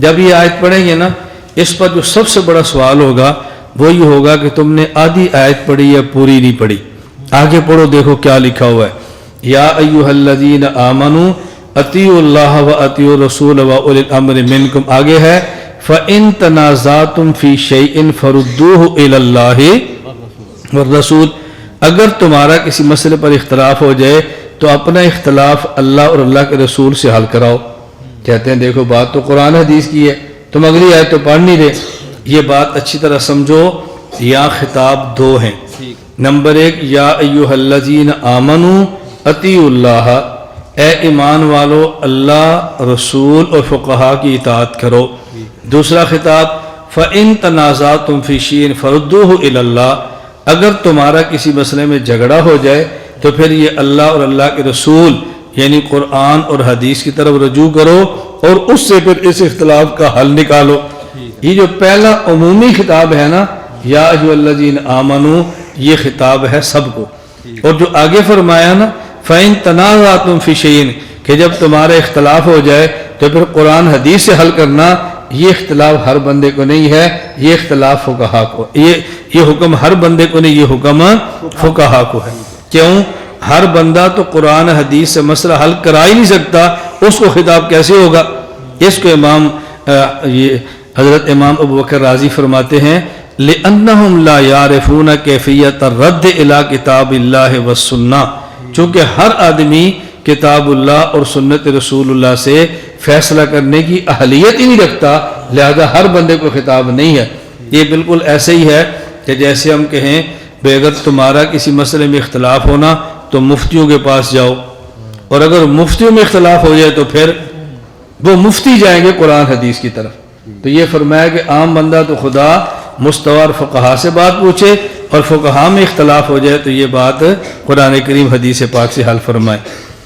جب یہ آیت پڑھیں گے نا، اس پر جو سب سے بڑا سوال ہوگا وہ یہ ہوگا کہ تم نے آدھی آیت پڑھی یا پوری نہیں پڑھی۔ آگے پڑھو، دیکھو کیا لکھا ہوا ہے، یا ایھا الذین آمنوا اطیعوا اللہ و اطیعوا الرسول و اولی الامر منکم۔ آگے ہے فَإِن تَنَازَعْتُمْ فِي شَيْءٍ فَرُدُّوهُ إِلَى اللَّهِ وَالرَّسُولِ۔ اگر تمہارا کسی مسئلے پر اختلاف ہو جائے تو اپنا اختلاف اللہ اور اللہ کے رسول سے حل کراؤ۔ کہتے ہیں دیکھو بات تو قرآن حدیث کی ہے، تم اگلی آیت تو پڑھ نہیں رہے۔ یہ بات اچھی طرح سمجھو، یا خطاب دو ہیں۔ نمبر ایک، یا ایھا الذین آمنوا اطیعوا اللہ، اے ایمان والو اللہ رسول اور فقہا کی اطاعت کرو۔ دوسرا خطاب فَإِن تَنَازَعْتُمْ فِي شَيْءٍ فَرُدُّوهُ إِلَى اللَّهِ، اگر تمہارا کسی مسئلے میں جھگڑا ہو جائے تو پھر یہ اللہ اور اللہ کے رسول یعنی قرآن اور حدیث کی طرف رجوع کرو اور اس سے پھر اس اختلاف کا حل نکالو۔ یہ جو پہلا عمومی خطاب ہے نا، یا ایھا الذین آمنوا، یہ خطاب ہے سب کو۔ اور جو آگے فرمایا نا فَإِن تَنَازَعْتُمْ فِي شَيْءٍ، کہ جب تمہارا اختلاف ہو جائے تو پھر قرآن حدیث سے حل کرنا، یہ اختلاف ہر بندے کو نہیں ہے، یہ اختلاف فقہا کو، یہ حکم ہر بندے کو نہیں، یہ حکم فقہا کو ہے۔ کیوں؟ ہر بندہ تو قرآن حدیث سے مسئلہ حل کرا ہی نہیں سکتا، اس کو خطاب کیسے ہوگا؟ اس کو حضرت امام ابو بکر رازی فرماتے ہیں لِأَنَّهُمْ لَا يَعْرِفُونَ كَيْفِيَّةَ الرَّدِّ إِلَىٰ كِتَابِ اللَّهِ وَالسُّنَّةِ، چونکہ ہر آدمی کتاب اللہ اور سنت رسول اللہ سے فیصلہ کرنے کی اہلیت ہی نہیں رکھتا، لہذا ہر بندے کو خطاب نہیں ہے۔ یہ بالکل ایسے ہی ہے کہ جیسے ہم کہیں بے اگر تمہارا کسی مسئلے میں اختلاف ہونا تو مفتیوں کے پاس جاؤ، اور اگر مفتیوں میں اختلاف ہو جائے تو پھر وہ مفتی جائیں گے قرآن حدیث کی طرف۔ تو یہ فرمایا کہ عام بندہ تو خدا مستوار فقہا سے بات پوچھے، اور فقہا میں اختلاف ہو جائے تو یہ بات قرآن کریم حدیث پاک سے حل فرمائے۔